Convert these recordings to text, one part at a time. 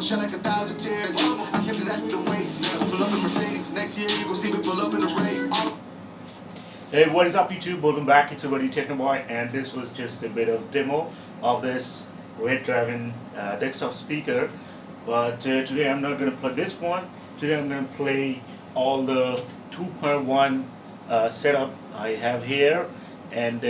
shed like 1,000 tears. I can't let the weights. Pull up in Mercedes. Next year, you gon' see me pull up in the rain. Hey, what is up YouTube? Welcome back. It's your buddy Technoboy, and this was just a bit of demo of this Red Dragon desktop speaker. But today I'm not going to play this one. Today I'm going to play all the 2.1 setup I have here, and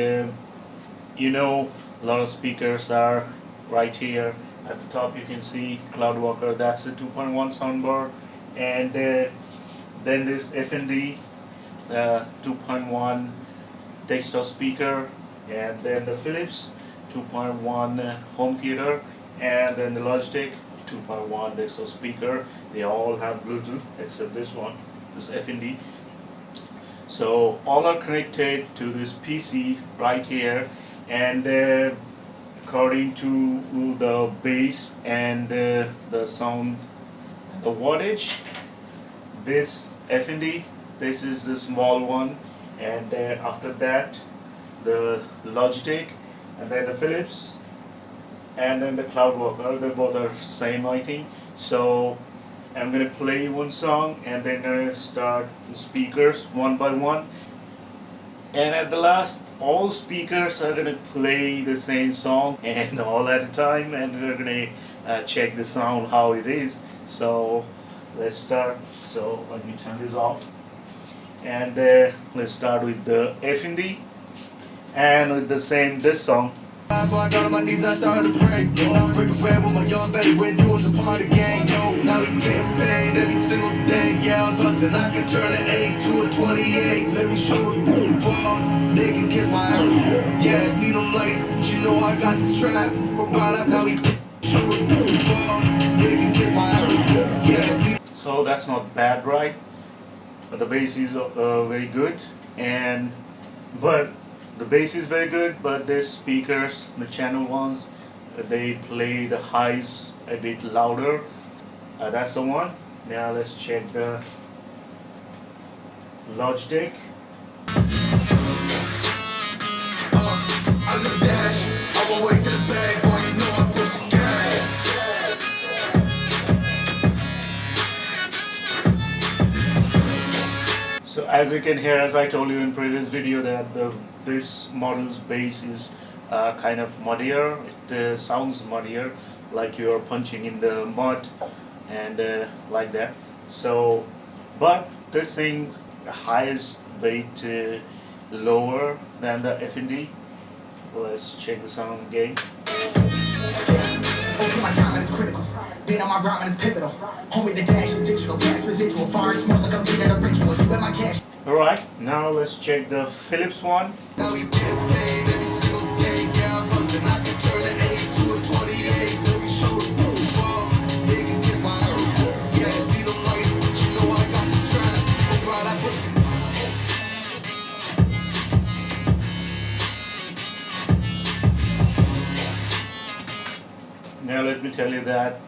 you know, a lot of speakers are right here at the top. You can see CloudWalker, that's the 2.1 soundbar, and then this FND 2.1 desktop speaker, and then the Philips 2.1 home theater, and then the Logitech 2.1 desktop speaker. They all have Bluetooth except this one, this FND. So all are connected to this PC right here, and according to the bass and the sound, the wattage, this FND, this is the small one, and after that the Logitech, and then the Philips, and then the CloudWalker. They both are same, I think. So I'm gonna play one song and then gonna start the speakers one by one, and at the last all speakers are gonna play the same song and all at a time, and we're gonna check the sound how it is. So let's start. So let me turn this off, and let's start with the FND and with the same this song. I got on my knees, I started to pray. I'm breaking bread with my young Betty Wiz, you was a part of the gang. Yo, now we getting paid every single day. Yeah, I was hustling, I can turn an 8 to a 28. Let me show you. They can kiss my ass. Yeah, see them lights, but you know I got the strap. We're brought up, now we show you. They can kiss my ass. Yeah, see. So that's not bad, right? But the bass is very good, and but the bass is very good, but the speakers, the channel ones, they play the highs a bit louder. That's the one. Now let's check the Logitech. I look dash, I won't wait to the bag, boy, you know I push the gas. So as you can hear, as I told you in previous video, that this model's bass is kind of muddier. It sounds muddier, like you're punching in the mud, and like that. So, but this thing, the highest weight lower than the FND. Let's check the sound again. Okay, my timing is critical. Being on my rhyming is pivotal. Homie, the dash is digital. Gas residual. Far and smart like I'm needing a ritual. You bet my cash. Alright, now let's check the Philips one. Now we get paid every single day. Yeah, I was hustling, I can turn an 8 to a 28. Let me show you. They can kiss my ass. Yeah, see them lights, but you know I got the strap. We're brought up with you. Now let me tell you that,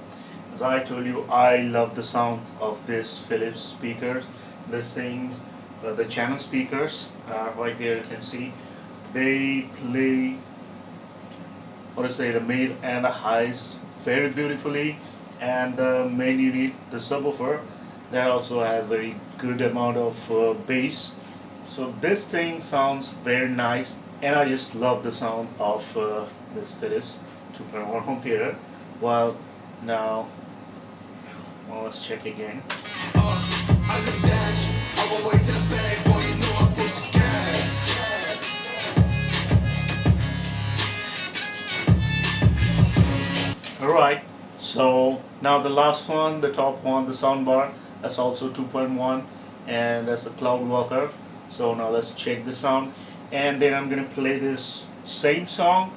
as I told you, I love the sound of this Philips speakers. This thing, the channel speakers right there, you can see they play, what to say, the mid and the highs very beautifully, and the main unit, the subwoofer, that also has very good amount of bass. So this thing sounds very nice, and I just love the sound of this Philips 2.1 home theater. Well, now let's check again. I look dash, I won't wait to the bag, boy, you know I push the gas. Alright, so now the last one, the top one, the soundbar, that's also 2.1, and that's the CloudWalker. So now let's check the sound, and then I'm gonna play this same song,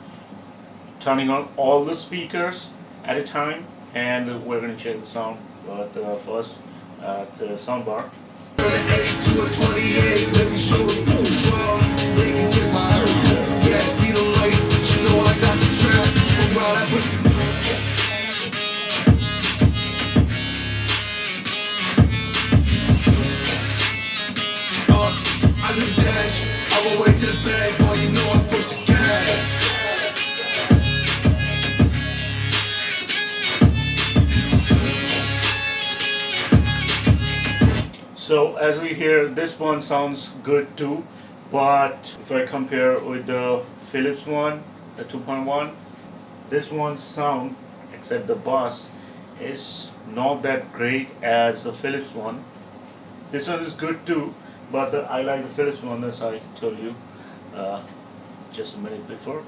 turning on all the speakers at a time, and we're gonna check the sound. But first, the soundbar. Turn an 8 to a 28, let me show you. They can kiss my ass. Yeah, see them lights, but you know I got the strap. We're brought up with you. I just dash, I won't wait to the bag, boy, you know I push the gas. So as we hear, this one sounds good too, but if I compare with the Philips one, the 2.1, this one's sound, except the bass, is not that great as the Philips one. This one is good too, but I like the Philips one, as I told you uh, just a minute before.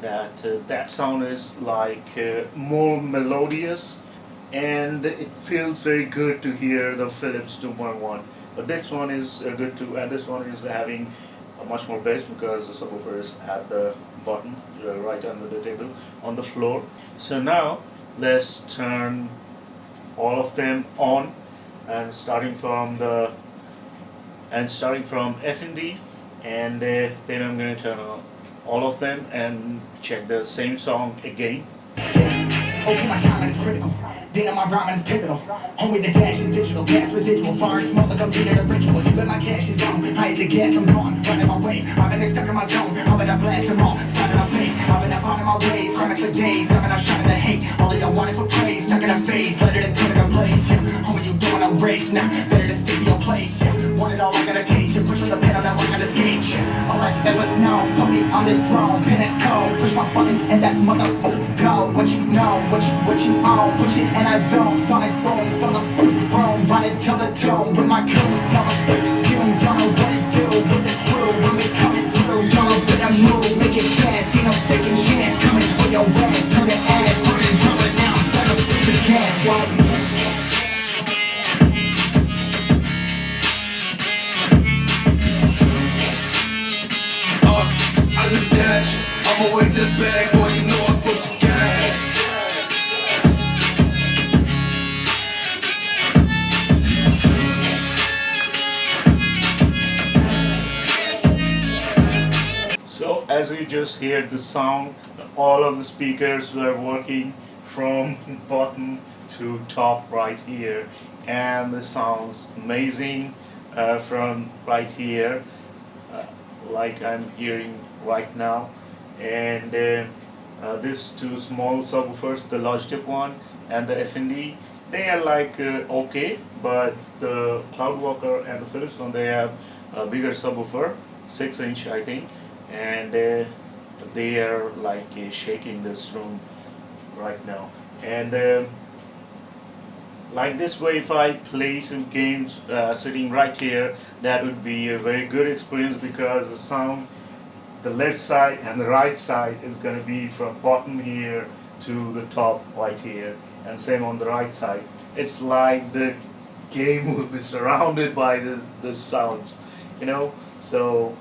That sound is like more melodious, and it feels very good to hear the Philips 2.1. But this one is good too, and this one is having a much more bass because the subwoofer is at the bottom, right under the table on the floor. So now let's turn all of them on, and starting from F and D, and then I'm going to turn on all of them and check the same song again. Okay, my timing is critical. Then my rhyming is pivotal. Homie, the dash is digital. Gas residual. Fire and smoke like I'm needing a ritual. Even my cash is on. I hit the gas, I'm gone. Running my wave. I've been stuck in my zone. I've been blast them all. Sliding on fate. I've been finding my ways. Crying for days. I've been shining the hate. All of y'all wanted for praise. Stuck in a phase. Let it put it in place. Yeah. Homie, you doing a race now. Better to stick to your place. Yeah. Want it all, I gotta taste. You push with the pedal, now I gotta skate. Yeah. All I ever know. Put me on this throne. Pinnacle. Push my buttons and that motherfucker go. What you know? What you own? Push it and I zone. Sonic booms for the room. Run it till the tomb. With my coons, smell the fumes. Y'all know what it do with the crew. When we coming through, y'all know better move. Make it fast, ain't no second chance. Coming for your ass. Turn the ass, put it rubber now. Better push the gas like. I live dash. I'm away to the bag, boy. You know I push the gas. So as you just heard the sound, all of the speakers were working from bottom to top right here, and the sounds amazing from right here, like I'm hearing right now. And these two small subwoofers, the Logitech one and the FND, they are like okay, but the CloudWalker and the Philips one, they have a bigger subwoofer, 6-inch I think, and they are like shaking this room right now. And like this way, if I play some games sitting right here, that would be a very good experience because the sound, the left side and the right side is going to be from bottom here to the top right here, and same on the right side. It's like the game will be surrounded by the sounds, you know. So